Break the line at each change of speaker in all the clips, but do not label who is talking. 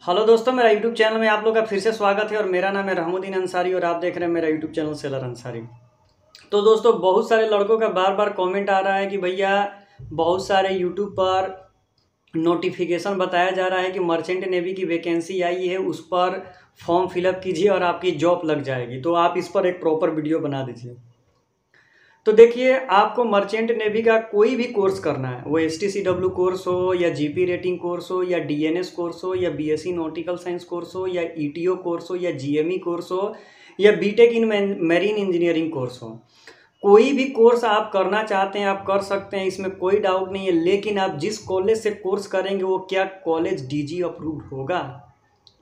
Hello दोस्तों, मेरा YouTube channel में आप लोग का फिर से स्वागत है और मेरा नाम है रहमुद्दीन अंसारी और आप देख रहे हैं मेरा यूट्यूब चैनल सेलर अंसारी। तो दोस्तों, बहुत सारे लड़कों का बार बार कमेंट आ रहा है कि भैया बहुत सारे यूट्यूब पर नोटिफिकेशन बताया जा रहा है कि मर्चेंट नेवी की वैकेंसी आई है, उस पर फॉर्म फिलअप कीजिए और आपकी जॉब लग जाएगी। तो आप इस पर एक प्रॉपर वीडियो बना दीजिए। तो देखिए, आपको मर्चेंट नेवी का कोई भी कोर्स करना है, वो STCW कोर्स हो या GP रेटिंग कोर्स हो या DNS कोर्स हो या BSc नॉटिकल साइंस कोर्स हो या ETO कोर्स हो या GME कोर्स हो या बीटेक इन मैरीन इंजीनियरिंग कोर्स हो, कोई भी कोर्स आप करना चाहते हैं आप कर सकते हैं, इसमें कोई डाउट नहीं है। लेकिन आप जिस कॉलेज से कोर्स करेंगे वो क्या कॉलेज DG अप्रूव्ड होगा,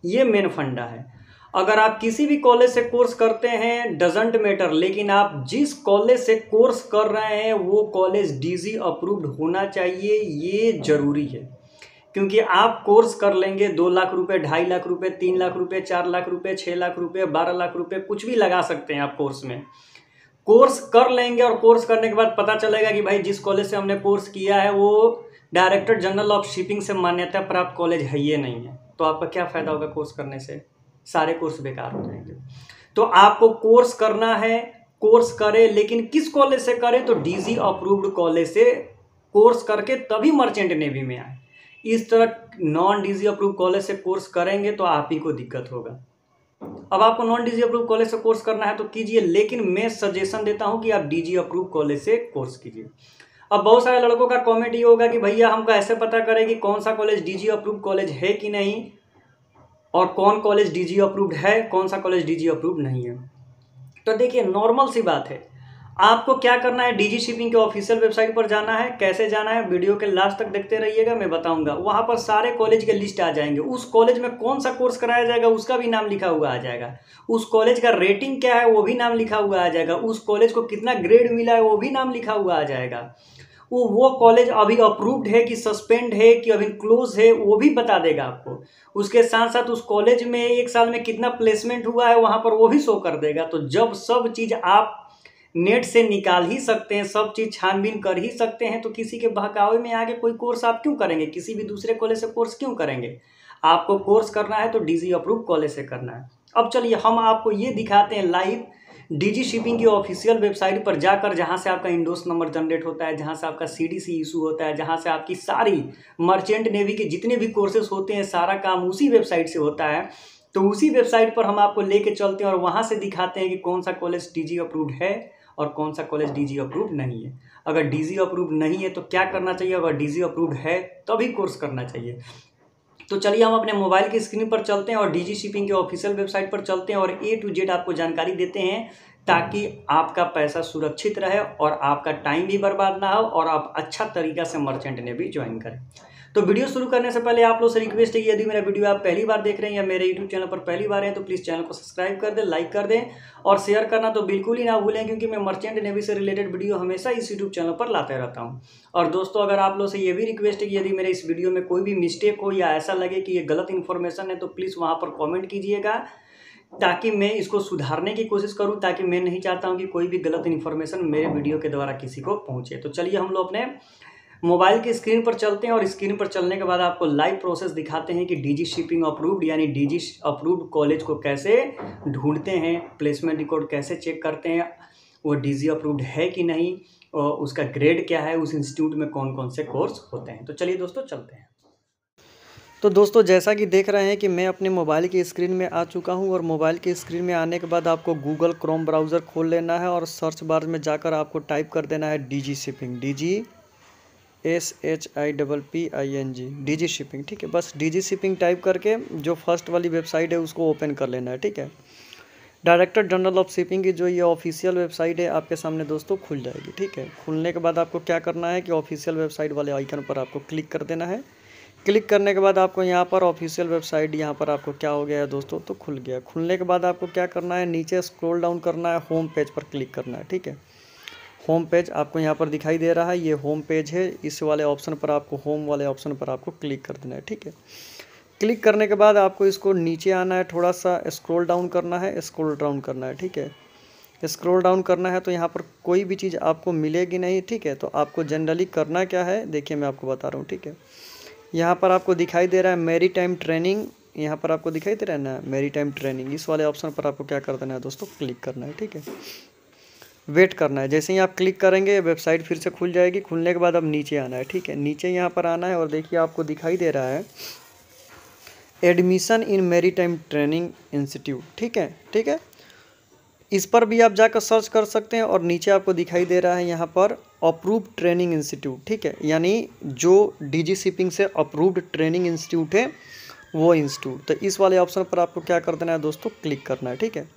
ये मेन फंडा है। अगर आप किसी भी कॉलेज से कोर्स करते हैं डजेंट मैटर, लेकिन आप जिस कॉलेज से कोर्स कर रहे हैं वो कॉलेज DG अप्रूव्ड होना चाहिए, ये जरूरी है। क्योंकि आप कोर्स कर लेंगे 2 लाख रुपए, 2.5 लाख रुपए, 3 लाख रुपए, 4 लाख रुपए, 6 लाख रुपए, 12 लाख रुपए, कुछ भी लगा सकते हैं आप कोर्स में। कोर्स कर लेंगे और कोर्स करने के बाद पता चलेगा कि भाई जिस कॉलेज से हमने कोर्स किया है वो डायरेक्टर जनरल ऑफ शिपिंग से मान्यता प्राप्त कॉलेज है, ये नहीं है, तो आपका क्या फ़ायदा होगा कोर्स करने से? सारे कोर्स बेकार हो जाएंगे। तो आपको कोर्स करना है, कोर्स करें, लेकिन किस कॉलेज से करें? तो DG अप्रूव्ड कॉलेज से कोर्स करके तभी मर्चेंट नेवी में आए। इस तरह नॉन DG अप्रूव कॉलेज से कोर्स करेंगे तो आप ही को दिक्कत होगा। अब आपको नॉन DG अप्रूव कॉलेज से कोर्स करना है तो कीजिए, लेकिन मैं सजेशन देता हूं कि आप DG अप्रूव कॉलेज से कोर्स कीजिए। अब बहुत सारे लड़कों का कमेंट ये होगा कि भैया हमको ऐसे पता करें कि कौन सा कॉलेज DG अप्रूव कॉलेज है कि नहीं, और कौन कॉलेज DG अप्रूव्ड है, कौन सा कॉलेज DG अप्रूव्ड नहीं है। तो देखिए, नॉर्मल सी बात है, आपको क्या करना है, DG शिपिंग के ऑफिशियल वेबसाइट पर जाना है। कैसे जाना है, वीडियो के लास्ट तक देखते रहिएगा, मैं बताऊंगा। वहां पर सारे कॉलेज के लिस्ट आ जाएंगे, उस कॉलेज में कौन सा कोर्स कराया जाएगा उसका भी नाम लिखा हुआ आ जाएगा, उस कॉलेज का रेटिंग क्या है वो भी नाम लिखा हुआ आ जाएगा, उस कॉलेज को कितना ग्रेड मिला है वो भी नाम लिखा हुआ आ जाएगा। वो कॉलेज अभी अप्रूव्ड है कि सस्पेंड है कि अभी क्लोज है वो भी बता देगा आपको। उसके साथ साथ उस कॉलेज में 1 साल में कितना प्लेसमेंट हुआ है वहाँ पर वो भी शो कर देगा। तो जब सब चीज़ आप नेट से निकाल ही सकते हैं, सब चीज़ छानबीन कर ही सकते हैं, तो किसी के बहकावे में आगे कोई कोर्स आप क्यों करेंगे? किसी भी दूसरे कॉलेज से कोर्स क्यों करेंगे? आपको कोर्स करना है तो DG अप्रूव कॉलेज से करना है। अब चलिए हम आपको ये दिखाते हैं लाइव DG शिपिंग की ऑफिशियल वेबसाइट पर जाकर, जहां से आपका इंडोस नंबर जनरेट होता है, जहां से आपका CDC इशू होता है, जहां से आपकी सारी मर्चेंट नेवी के जितने भी कोर्सेज होते हैं सारा काम उसी वेबसाइट से होता है। तो उसी वेबसाइट पर हम आपको लेके चलते हैं और वहां से दिखाते हैं कि कौन सा कॉलेज DG अप्रूव्ड है और कौन सा कॉलेज DG अप्रूव्ड नहीं है। अगर DG अप्रूव्ड नहीं है तो क्या करना चाहिए, अगर DG अप्रूव्ड है तभी कोर्स करना चाहिए। तो चलिए हम अपने मोबाइल की स्क्रीन पर चलते हैं और DG शिपिंग के ऑफिशियल वेबसाइट पर चलते हैं और A to Z आपको जानकारी देते हैं, ताकि आपका पैसा सुरक्षित रहे और आपका टाइम भी बर्बाद ना हो और आप अच्छा तरीका से मर्चेंट नेवी ज्वाइन करें। तो वीडियो शुरू करने से पहले आप लोग से रिक्वेस्ट है कि यदि मेरा वीडियो आप पहली बार देख रहे हैं या मेरे यूट्यूब चैनल पर पहली बार है तो प्लीज़ चैनल को सब्सक्राइब कर दें, लाइक कर दें और शेयर करना तो बिल्कुल ही ना भूलें, क्योंकि मैं मर्चेंट नेवी से रिलेटेड वीडियो हमेशा इस यूट्यूब चैनल पर लाते रहता हूं। और दोस्तों, अगर आप लोग से ये भी रिक्वेस्ट है कि यदि मेरे इस वीडियो में कोई भी मिस्टेक हो या ऐसा लगे कि ये गलत इन्फॉर्मेशन है तो प्लीज़ वहाँ पर कॉमेंट कीजिएगा, ताकि मैं इसको सुधारने की कोशिश करूं, ताकि मैं नहीं चाहता हूं कि कोई भी गलत इन्फॉर्मेशन मेरे वीडियो के द्वारा किसी को पहुंचे। तो चलिए हम लोग अपने मोबाइल की स्क्रीन पर चलते हैं और स्क्रीन पर चलने के बाद आपको लाइव प्रोसेस दिखाते हैं कि DG शिपिंग अप्रूव्ड यानी DG अप्रूव्ड कॉलेज को कैसे ढूंढते हैं, प्लेसमेंट रिकॉर्ड कैसे चेक करते हैं, वो DG अप्रूव्ड है कि नहीं, और उसका ग्रेड क्या है, उस इंस्टीट्यूट में कौन कौन से कोर्स होते हैं। तो चलिए दोस्तों चलते हैं। तो दोस्तों, जैसा कि देख रहे हैं कि मैं अपने मोबाइल की स्क्रीन में आ चुका हूं और मोबाइल की स्क्रीन में आने के बाद आपको गूगल क्रोम ब्राउज़र खोल लेना है और सर्च बार में जाकर आपको टाइप कर देना है DG शिपिंग, DG शिपिंग, ठीक है। बस DG शिपिंग टाइप करके जो फर्स्ट वाली वेबसाइट है उसको ओपन कर लेना है, ठीक है। डायरेक्टर जनरल ऑफ शिपिंग की जो ये ऑफिशियल वेबसाइट है आपके सामने दोस्तों खुल जाएगी, ठीक है। खुलने के बाद आपको क्या करना है कि ऑफिशियल वेबसाइट वाले आइकन पर आपको क्लिक कर देना है। क्लिक करने के बाद आपको यहाँ पर ऑफिशियल वेबसाइट, यहाँ पर आपको क्या हो गया है दोस्तों, तो खुल गया। खुलने के बाद आपको क्या करना है, नीचे स्क्रॉल डाउन करना है, होम पेज पर क्लिक करना है, ठीक है। होम पेज आपको यहाँ पर दिखाई दे रहा है, ये होम पेज है। इस वाले ऑप्शन पर आपको, होम वाले ऑप्शन पर आपको क्लिक कर देना है, ठीक है। क्लिक करने के बाद आपको इसको नीचे आना है, थोड़ा सा स्क्रॉल डाउन करना है, स्क्रॉल डाउन करना है, ठीक है। स्क्रॉल डाउन करना है तो यहाँ पर कोई भी चीज़ आपको मिलेगी नहीं, ठीक है। तो आपको जनरली करना क्या है, देखिए मैं आपको बता रहा हूँ, ठीक है। यहाँ पर आपको दिखाई दे रहा है मैरीटाइम ट्रेनिंग यहाँ पर आपको दिखाई दे रहा है ना मेरी टाइम ट्रेनिंग, इस वाले ऑप्शन पर आपको क्या कर देना है दोस्तों, क्लिक करना है। ठीक है, वेट करना है। जैसे ही आप क्लिक करेंगे वेबसाइट फिर से खुल जाएगी। खुलने के बाद अब नीचे आना है। ठीक है, नीचे यहाँ पर आना है और देखिए आपको दिखाई दे रहा है एडमिशन इन मेरी टाइम ट्रेनिंग इंस्टीट्यूट। ठीक है, ठीक है, इस पर भी आप जाकर सर्च कर सकते हैं और नीचे आपको दिखाई दे रहा है यहाँ पर अप्रूव्ड ट्रेनिंग इंस्टीट्यूट। ठीक है, यानी जो डीजी शिपिंग से अप्रूव्ड ट्रेनिंग इंस्टीट्यूट है वो इंस्टीट्यूट। तो इस वाले ऑप्शन पर आपको क्या कर देना है दोस्तों, क्लिक करना है। ठीक है,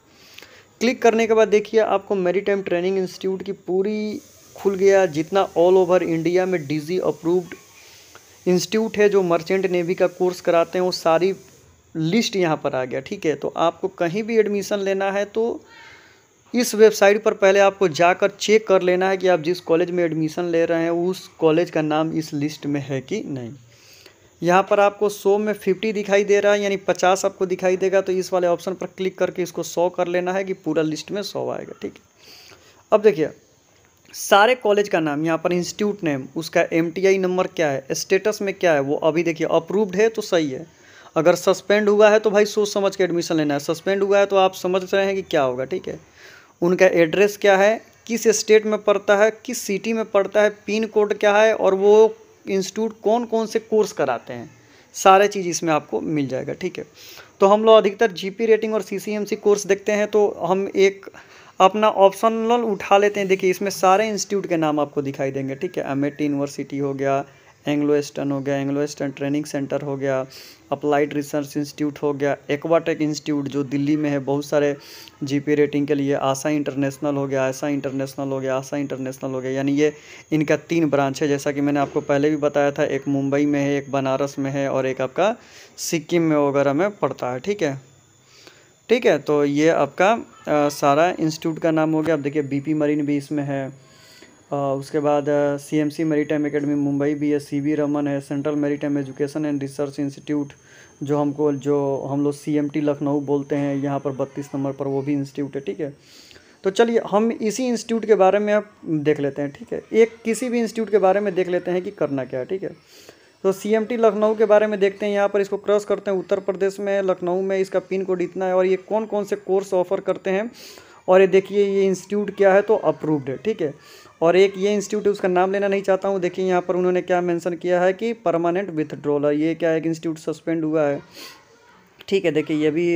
क्लिक करने के बाद देखिए आपको मेरी टाइम ट्रेनिंग इंस्टीट्यूट की पूरी खुल गया, जितना ऑल ओवर इंडिया में डीजी अप्रूव्ड इंस्टीट्यूट है जो मर्चेंट नेवी का कोर्स कराते हैं वो सारी लिस्ट यहाँ पर आ गया। ठीक है, तो आपको कहीं भी एडमिशन लेना है तो इस वेबसाइट पर पहले आपको जाकर चेक कर लेना है कि आप जिस कॉलेज में एडमिशन ले रहे हैं उस कॉलेज का नाम इस लिस्ट में है कि नहीं। यहाँ पर आपको 100 में 50 दिखाई दे रहा है, यानी 50 आपको दिखाई देगा। तो इस वाले ऑप्शन पर क्लिक करके इसको 100 कर लेना है कि पूरा लिस्ट में 100 आएगा। ठीक है, अब देखिए सारे कॉलेज का नाम यहाँ पर, इंस्टीट्यूट नेम, उसका MTI नंबर क्या है, स्टेटस में क्या है वो अभी देखिए अप्रूव्ड है तो सही है। अगर सस्पेंड हुआ है तो भाई सोच समझ के एडमिशन लेना है, सस्पेंड हुआ है तो आप समझ रहे हैं कि क्या होगा। ठीक है, उनका एड्रेस क्या है, किस स्टेट में पड़ता है, किस सिटी में पड़ता है, पिन कोड क्या है और वो इंस्टीट्यूट कौन कौन से कोर्स कराते हैं, सारे चीज़ इसमें आपको मिल जाएगा। ठीक है, तो हम लोग अधिकतर GP रेटिंग और CCMC कोर्स देखते हैं तो हम एक अपना ऑप्शनल उठा लेते हैं। देखिए इसमें सारे इंस्टीट्यूट के नाम आपको दिखाई देंगे। ठीक है, अमेटी यूनिवर्सिटी हो गया, एंग्लो ईस्टर्न हो गया, एंग्लो ईस्टर्न ट्रेनिंग सेंटर हो गया, अप्लाइड रिसर्च इंस्टीट्यूट हो गया, एक्वाटेक इंस्टीट्यूट जो दिल्ली में है बहुत सारे GP रेटिंग के लिए, आशा इंटरनेशनल हो गया, आशा इंटरनेशनल हो गया, आशा इंटरनेशनल हो गया, यानी ये इनका 3 ब्रांच है। जैसा कि मैंने आपको पहले भी बताया था, एक मुंबई में है, एक बनारस में है और एक आपका सिक्किम में वगैरह में पड़ता है। ठीक है, ठीक है, तो ये आपका सारा इंस्टीट्यूट का नाम हो गया। अब देखिए BP मरीन भी इसमें है, उसके बाद CMC मैरीटाइम एकेडमी मुंबई भी है, CB रमन है, central maritime education and research institute जो हम लोग CMT लखनऊ बोलते हैं, यहाँ पर 32 नंबर पर वो भी इंस्टीट्यूट है। ठीक है, तो चलिए हम इसी इंस्टीट्यूट के बारे में अब देख लेते हैं। ठीक है, एक किसी भी इंस्टीट्यूट के बारे में देख लेते हैं कि करना क्या है। ठीक है, तो CMT लखनऊ के बारे में देखते हैं। यहाँ पर इसको क्रॉस करते हैं, उत्तर प्रदेश में लखनऊ में इसका पिन कोड इतना है और ये कौन कौन से कोर्स ऑफर करते हैं और ये देखिए ये इंस्टीट्यूट क्या है तो अप्रूव्ड है। ठीक है, और एक ये इंस्टीट्यूट है उसका नाम लेना नहीं चाहता हूँ। देखिए यहाँ पर उन्होंने क्या मेंशन किया है कि परमानेंट विथड्रॉल है। ये क्या है कि इंस्टीट्यूट सस्पेंड हुआ है। ठीक है, देखिए ये भी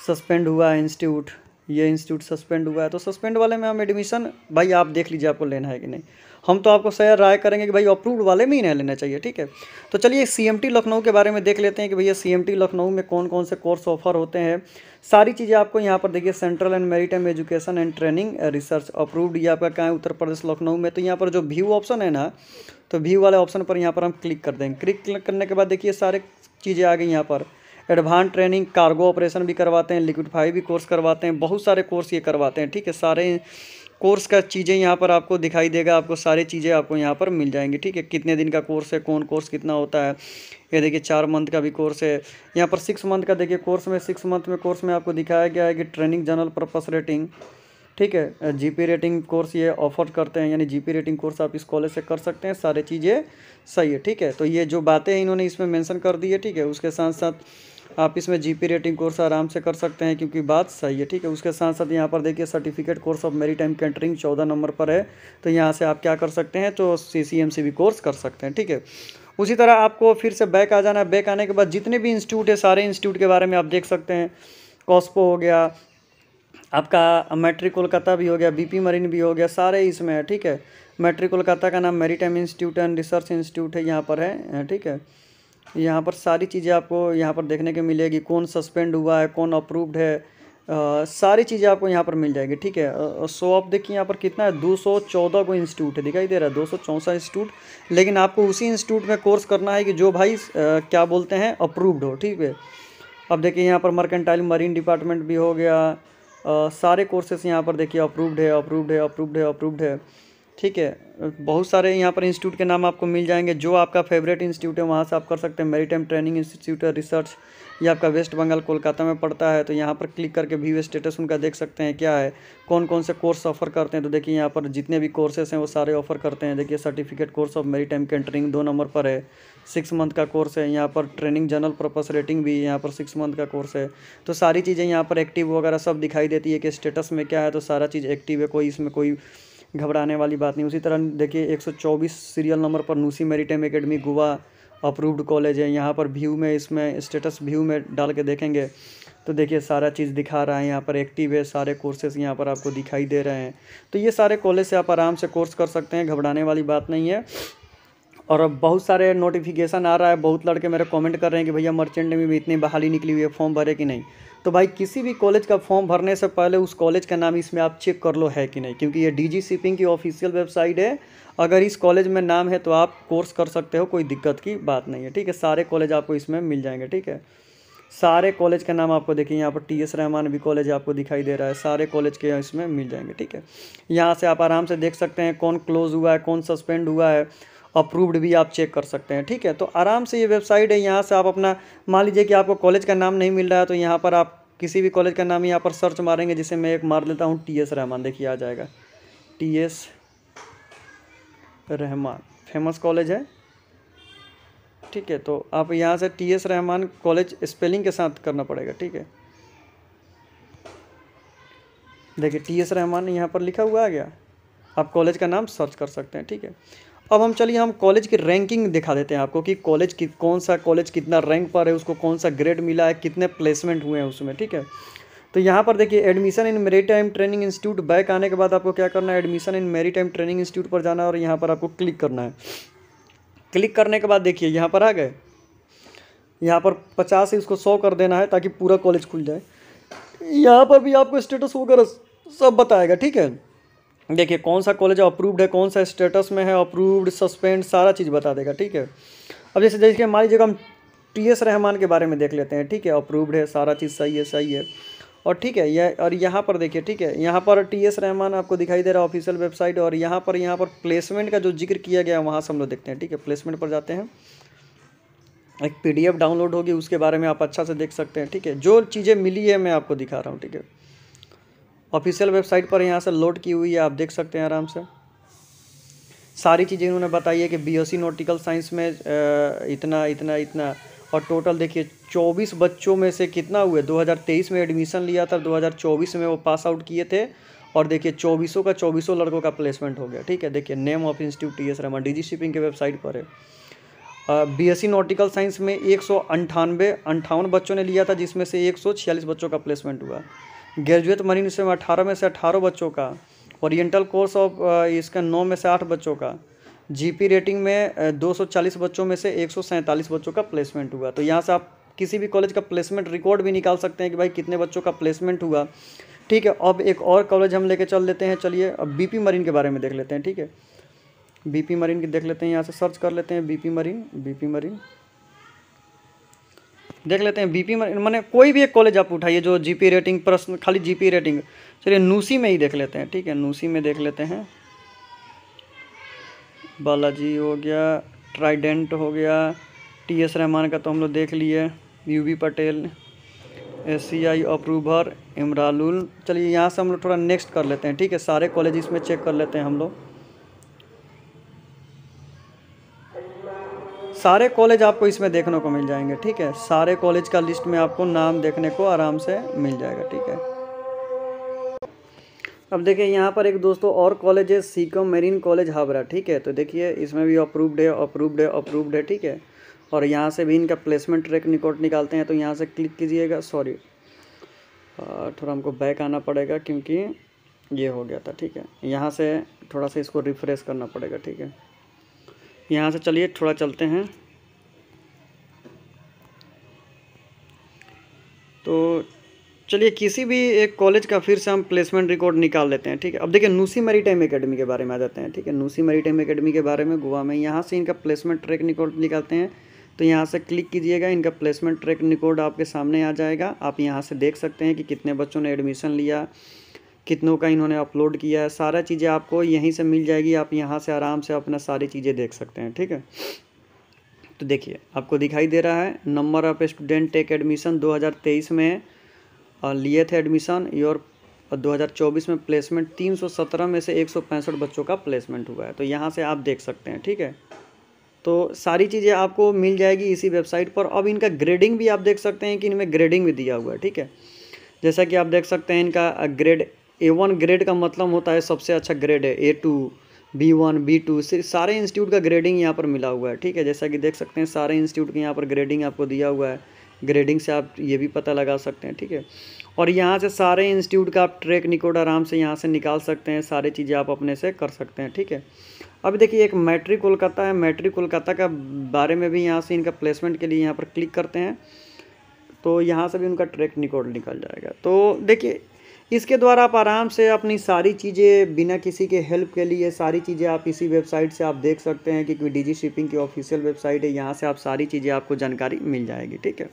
सस्पेंड हुआ है इंस्टीट्यूट, ये इंस्टीट्यूट सस्पेंड हुआ है। तो सस्पेंड वाले में हम एडमिशन भाई आप देख लीजिए आपको लेना है कि नहीं। हम तो आपको सही राय करेंगे कि भाई अप्रूव्ड वाले में ही नहीं लेना चाहिए। ठीक है, तो चलिए CMT लखनऊ के बारे में देख लेते हैं कि भैया CMT लखनऊ में कौन कौन से कोर्स ऑफर होते हैं। सारी चीज़ें आपको यहाँ पर देखिए, central and maritime education and training research approved, ये आपका कहाँ है, उत्तर प्रदेश लखनऊ में। तो यहाँ पर जो व्यू ऑप्शन है ना, तो व्यू वाले ऑप्शन पर यहाँ पर हम क्लिक कर देंगे। क्लिक करने के बाद देखिए सारे चीज़ें आ गई यहाँ पर। एडवांस ट्रेनिंग, कार्गो ऑपरेशन भी करवाते हैं, लिक्विडफाई भी कोर्स करवाते हैं, बहुत सारे कोर्स ये करवाते हैं। ठीक है, सारे कोर्स का चीज़ें यहाँ पर आपको दिखाई देगा, आपको सारी चीज़ें आपको यहाँ पर मिल जाएंगी। ठीक है, कितने दिन का कोर्स है, कौन कोर्स कितना होता है, ये देखिए 4 मंथ का भी कोर्स है। यहाँ पर 6 मंथ का देखिए कोर्स में, 6 मंथ में कोर्स में आपको दिखाया गया है कि ट्रेनिंग जनरल पर्पस रेटिंग। ठीक है, GP रेटिंग कोर्स ये ऑफर करते हैं, यानी GP रेटिंग कोर्स आप इस कॉलेज से कर सकते हैं, सारी चीज़ें सही है। ठीक है, तो ये जो बातें इन्होंने इसमें मेंशन कर दी है। ठीक है, उसके साथ साथ आप इसमें GP रेटिंग कोर्स आराम से कर सकते हैं क्योंकि बात सही है। ठीक है, उसके साथ साथ यहाँ पर देखिए certificate course of maritime catering 14 number पर है। तो यहाँ से आप क्या कर सकते हैं, तो CCMC भी कोर्स कर सकते हैं। ठीक है, उसी तरह आपको फिर से बैक आ जाना है। बैक आने के बाद जितने भी इंस्टीट्यूट है सारे इंस्टीट्यूट के बारे में आप देख सकते हैं। कॉस्पो हो गया, आपका मैट्रिक कोलकाता भी हो गया, BP मरीन भी हो गया, सारे इसमें है। ठीक है, मैट्रिक कोलकाता का नाम maritime institute and research institute है, यहाँ पर है। ठीक है, यहाँ पर सारी चीज़ें आपको यहाँ पर देखने को मिलेगी, कौन सस्पेंड हुआ है, कौन अप्रूव्ड है, सारी चीज़ें आपको यहाँ पर मिल जाएगी। ठीक है, सो आप देखिए यहाँ पर कितना है, 214 को इंस्टीट्यूट है, दिखाई दे रहा है 264 इंस्टीट्यूट। लेकिन आपको उसी इंस्टीट्यूट में कोर्स करना है कि जो भाई क्या बोलते हैं अप्रूव्ड हो। ठीक है, अब देखिए यहाँ पर मर्केंटाइल मरीन डिपार्टमेंट भी हो गया, सारे कोर्सेस यहाँ पर देखिए अप्रूव्ड है, अप्रूव्ड है, अप्रूव्ड है, अप्रूव्ड है। ठीक है। बहुत सारे यहाँ पर इंस्टीट्यूट के नाम आपको मिल जाएंगे, जो आपका फेवरेट इंस्टीट्यूट है वहाँ से आप कर सकते हैं। मैरीटाइम ट्रेनिंग इंस्टीट्यूट है रिसर्च, ये आपका वेस्ट बंगाल कोलकाता में पड़ता है। तो यहाँ पर क्लिक करके व्यू स्टेटस उनका देख सकते हैं क्या है, कौन कौन से कोर्स ऑफर करते हैं। तो देखिए यहाँ पर जितने भी कोर्सेस हैं वो सारे ऑफर करते हैं। देखिए certificate course of maritime catering 2 number पर है, 6 मंथ का कोर्स है। यहाँ पर ट्रेनिंग जनरल पर्पस रेटिंग भी यहाँ पर 6 मंथ का कोर्स है। तो सारी चीज़ें यहाँ पर एक्टिव वगैरह सब दिखाई देती है कि स्टेटस में क्या है, तो सारा चीज़ एक्टिव है, कोई इसमें कोई घबराने वाली बात नहीं। उसी तरह देखिए 124 सीरियल नंबर पर NUSI maritime academy Goa approved college है। यहाँ पर व्यू में, इसमें स्टेटस व्यू में डाल के देखेंगे तो देखिए सारा चीज़ दिखा रहा है, यहाँ पर एक्टिव है, सारे कोर्सेज यहाँ पर आपको दिखाई दे रहे हैं। तो ये सारे कॉलेज से आप आराम से कोर्स कर सकते हैं, घबराने वाली बात नहीं है। और अब बहुत सारे नोटिफिकेशन आ रहा है, बहुत लड़के मेरे कमेंट कर रहे हैं कि भैया मर्चेंट नेवी में इतनी बहाली निकली हुई है, फॉर्म भरे कि नहीं। तो भाई किसी भी कॉलेज का फॉर्म भरने से पहले उस कॉलेज का नाम इसमें आप चेक कर लो है कि नहीं, क्योंकि ये डीजी शिपिंग की ऑफिशियल वेबसाइट है। अगर इस कॉलेज में नाम है तो आप कोर्स कर सकते हो, कोई दिक्कत की बात नहीं है। ठीक है, सारे कॉलेज आपको इसमें मिल जाएंगे। ठीक है, सारे कॉलेज का नाम आपको देखिए यहाँ पर टीएस रहमान भी कॉलेज आपको दिखाई दे रहा है, सारे कॉलेज के इसमें मिल जाएंगे। ठीक है, यहाँ से आप आराम से देख सकते हैं कौन क्लोज हुआ है, कौन सस्पेंड हुआ है, अप्रूव्ड भी आप चेक कर सकते हैं। ठीक है, तो आराम से ये वेबसाइट है, यहाँ से आप अपना, मान लीजिए कि आपको कॉलेज का नाम नहीं मिल रहा है तो यहाँ पर आप किसी भी कॉलेज का नाम यहाँ पर सर्च मारेंगे, जिसे मैं एक मार लेता हूँ टीएस रहमान, देखिए आ जाएगा टीएस रहमान, फेमस कॉलेज है। ठीक है, तो आप यहाँ से टीएस रहमान कॉलेज स्पेलिंग के साथ करना पड़ेगा। ठीक है, देखिए टीएस रहमान यहाँ पर लिखा हुआ आ गया, आप कॉलेज का नाम सर्च कर सकते हैं। ठीक है, अब हम कॉलेज की रैंकिंग दिखा देते हैं आपको कि कॉलेज की कौन सा कॉलेज कितना रैंक पर है, उसको कौन सा ग्रेड मिला है, कितने प्लेसमेंट हुए हैं उसमें। ठीक है, तो यहाँ पर देखिए admission in maritime training institute, back आने के बाद आपको क्या करना है, admission in maritime training institute पर जाना है और यहाँ पर आपको क्लिक करना है। क्लिक करने के बाद देखिए यहाँ पर आ गए, यहाँ पर 50 से इसको 100 कर देना है ताकि पूरा कॉलेज खुल जाए। यहाँ पर भी आपको स्टेटस वगैरह सब बताएगा। ठीक है, देखिए कौन सा कॉलेज अप्रूव्ड है, कौन सा स्टेटस में है, अप्रूव्ड, सस्पेंड, सारा चीज़ बता देगा। ठीक है, अब जैसे देखिए मान लीजिए हम टीएस रहमान के बारे में देख लेते हैं। ठीक है, अप्रूव्ड है, सारा चीज़ सही है, सही है। और ठीक है, यह और यहाँ पर देखिए, ठीक है, यहाँ पर टीएस रहमान आपको दिखाई दे रहा है ऑफिशियल वेबसाइट, और यहाँ पर प्लेसमेंट का जो जिक्र किया गया है वहाँ से हम लोग देखते हैं। ठीक है, प्लेसमेंट पर जाते हैं, एक पीडीएफ डाउनलोड होगी, उसके बारे में आप अच्छा से देख सकते हैं। ठीक है, जो चीज़ें मिली है मैं आपको दिखा रहा हूँ। ठीक है, ऑफिशियल वेबसाइट पर यहाँ से लोड की हुई है, आप देख सकते हैं आराम से सारी चीज़ें इन्होंने बताई है कि बीएससी नॉटिकल साइंस में इतना इतना इतना, और टोटल देखिए 24 बच्चों में से कितना हुए, 2023 में एडमिशन लिया था, 2024 में वो पास आउट किए थे, और देखिए 24 लड़कों का प्लेसमेंट हो गया। ठीक है, देखिए name of institute T S Rahman, DG shipping के वेबसाइट पर है। बीएससी नॉटिकल साइंस में 158 बच्चों ने लिया था, जिसमें से 146 बच्चों का प्लेसमेंट हुआ। ग्रेजुएट मरीन में 18 में से 18 बच्चों का, ओरिएंटल कोर्स ऑफ इसका 9 में से 8 बच्चों का, जीपी रेटिंग में 240 बच्चों में से 147 बच्चों का प्लेसमेंट हुआ। तो यहाँ से आप किसी भी कॉलेज का प्लेसमेंट रिकॉर्ड भी निकाल सकते हैं कि भाई कितने बच्चों का प्लेसमेंट हुआ। ठीक है, अब एक और कॉलेज हम लेके चल लेते हैं, चलिए अब बीपी मरीन के बारे में देख लेते हैं। ठीक है, बीपी मरीन की देख लेते हैं, यहाँ से सर्च कर लेते हैं बीपी मरीन देख लेते हैं। बीपी मैंने कोई भी एक कॉलेज आप उठाइए जो जीपी रेटिंग, प्रश्न खाली जीपी रेटिंग, चलिए नूसी में ही देख लेते हैं। ठीक है, नूसी में देख लेते हैं, बालाजी हो गया, ट्राइडेंट हो गया, टीएस रहमान का तो हम लोग देख लिए, यूबी पटेल, एससीआई अप्रूवर, इमरालुल। चलिए यहाँ से हम लोग थोड़ा नेक्स्ट कर लेते हैं। ठीक है, सारे कॉलेज इसमें चेक कर लेते हैं हम लोग, सारे कॉलेज आपको इसमें देखने को मिल जाएंगे। ठीक है, सारे कॉलेज का लिस्ट में आपको नाम देखने को आराम से मिल जाएगा। ठीक है, अब देखिए यहाँ पर एक दोस्तों और कॉलेज है, सीकम मेरीन कॉलेज हावड़ा। ठीक है, तो देखिए इसमें भी अप्रूव्ड है। ठीक है, और यहाँ से भी इनका प्लेसमेंट ट्रैक रिकॉर्ड निकालते हैं। तो यहाँ से क्लिक कीजिएगा, सॉरी थोड़ा हमको बैक आना पड़ेगा क्योंकि ये हो गया था। ठीक है, यहाँ से थोड़ा सा इसको रिफ्रेश करना पड़ेगा। ठीक है, यहाँ से चलिए थोड़ा चलते हैं, तो चलिए किसी भी एक कॉलेज का फिर से हम प्लेसमेंट रिकॉर्ड निकाल लेते हैं। ठीक है, अब देखिए नूसी मैरीटाइम एकेडमी के बारे में आ जाते हैं। ठीक है, नूसी मैरीटाइम एकेडमी के बारे में गोवा में, यहाँ से इनका प्लेसमेंट ट्रैक रिकॉर्ड निकालते हैं। तो यहाँ से क्लिक कीजिएगा, इनका प्लेसमेंट ट्रैक रिकॉर्ड आपके सामने आ जाएगा। आप यहाँ से देख सकते हैं कि कितने बच्चों ने एडमिशन लिया, कितनों का इन्होंने अपलोड किया है, सारा चीज़ें आपको यहीं से मिल जाएगी। आप यहाँ से आराम से अपना सारी चीज़ें देख सकते हैं, ठीक है। तो देखिए आपको दिखाई दे रहा है number of student take admission 2023 में लिए थे एडमिशन और 2024 में प्लेसमेंट 317 में से 165 बच्चों का प्लेसमेंट हुआ है। तो यहाँ से आप देख सकते हैं, ठीक है। तो सारी चीज़ें आपको मिल जाएगी इसी वेबसाइट पर। अब इनका ग्रेडिंग भी आप देख सकते हैं कि इनमें ग्रेडिंग भी दिया हुआ है, ठीक है। जैसा कि आप देख सकते हैं इनका ग्रेड A1 ग्रेड का मतलब होता है सबसे अच्छा ग्रेड है। A2, B1, B2 सारे इंस्टीट्यूट का ग्रेडिंग यहाँ पर मिला हुआ है, ठीक है। जैसा कि देख सकते हैं सारे इंस्टीट्यूट के यहाँ पर ग्रेडिंग आपको दिया हुआ है। ग्रेडिंग से आप ये भी पता लगा सकते हैं, ठीक है। और यहाँ से सारे इंस्टीट्यूट का आप ट्रैक रिकॉर्ड आराम से यहाँ से निकाल सकते हैं, सारी चीज़ें आप अपने से कर सकते हैं, ठीक है। अब देखिए एक मैट्रिक कोलकाता है, मैट्रिक कोलकाता का बारे में भी यहाँ से इनका प्लेसमेंट के लिए यहाँ पर क्लिक करते हैं तो यहाँ से भी उनका ट्रैक रिकॉर्ड निकल जाएगा। तो देखिए इसके द्वारा आप आराम से अपनी सारी चीज़ें बिना किसी के हेल्प के लिए सारी चीज़ें आप इसी वेबसाइट से आप देख सकते हैं कि डिजी शिपिंग की ऑफिशियल वेबसाइट है। यहाँ से आप सारी चीज़ें आपको जानकारी मिल जाएगी, ठीक है।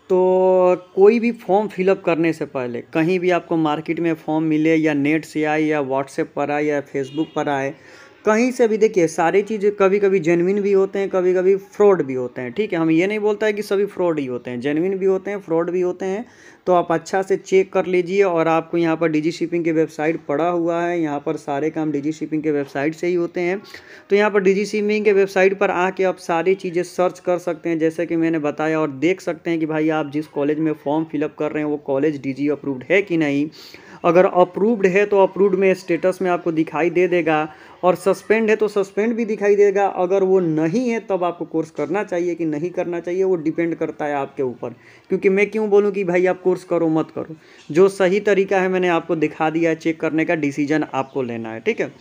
तो कोई भी फॉर्म फिलअप करने से पहले कहीं भी आपको मार्केट में फॉर्म मिले या नेट से आए या व्हाट्सएप पर आए या फेसबुक पर आए, कहीं से भी देखिए सारी चीज़ें कभी कभी जेन्युइन भी होते हैं, कभी कभी फ्रॉड भी होते हैं, ठीक है। हम ये नहीं बोलता है कि सभी फ्रॉड ही होते हैं, जेन्युइन भी होते हैं, फ्रॉड भी होते हैं। तो आप अच्छा से चेक कर लीजिए। और आपको यहाँ पर डिजी शिपिंग की वेबसाइट पड़ा हुआ है, यहाँ पर सारे काम डिजी शिपिंग के वेबसाइट से ही होते हैं। तो यहाँ पर डिजी शिपिंग के वेबसाइट पर आके आप सारी चीज़ें सर्च कर सकते हैं जैसे कि मैंने बताया, और देख सकते हैं कि भाई आप जिस कॉलेज में फॉर्म फिलअप कर रहे हैं वो कॉलेज डिजी अप्रूव्ड है कि नहीं। अगर अप्रूव्ड है तो अप्रूव्ड में स्टेटस में आपको दिखाई दे देगा, और सस्पेंड है तो सस्पेंड भी दिखाई देगा। अगर वो नहीं है तब आपको कोर्स करना चाहिए कि नहीं करना चाहिए, वो डिपेंड करता है आपके ऊपर। क्योंकि मैं क्यों बोलूँ कि भाई आप कोर्स करो मत करो, जो सही तरीका है मैंने आपको दिखा दिया है, चेक करने का डिसीजन आपको लेना है, ठीक है।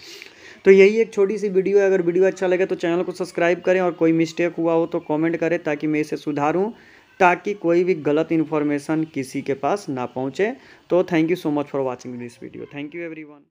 तो यही एक छोटी सी वीडियो है। अगर वीडियो अच्छा लगे तो चैनल को सब्सक्राइब करें, और कोई मिस्टेक हुआ हो तो कमेंट करें ताकि मैं इसे सुधारूं, ताकि कोई भी गलत इन्फॉर्मेशन किसी के पास ना पहुंचे। तो thank you so much for watching this video. Thank you everyone.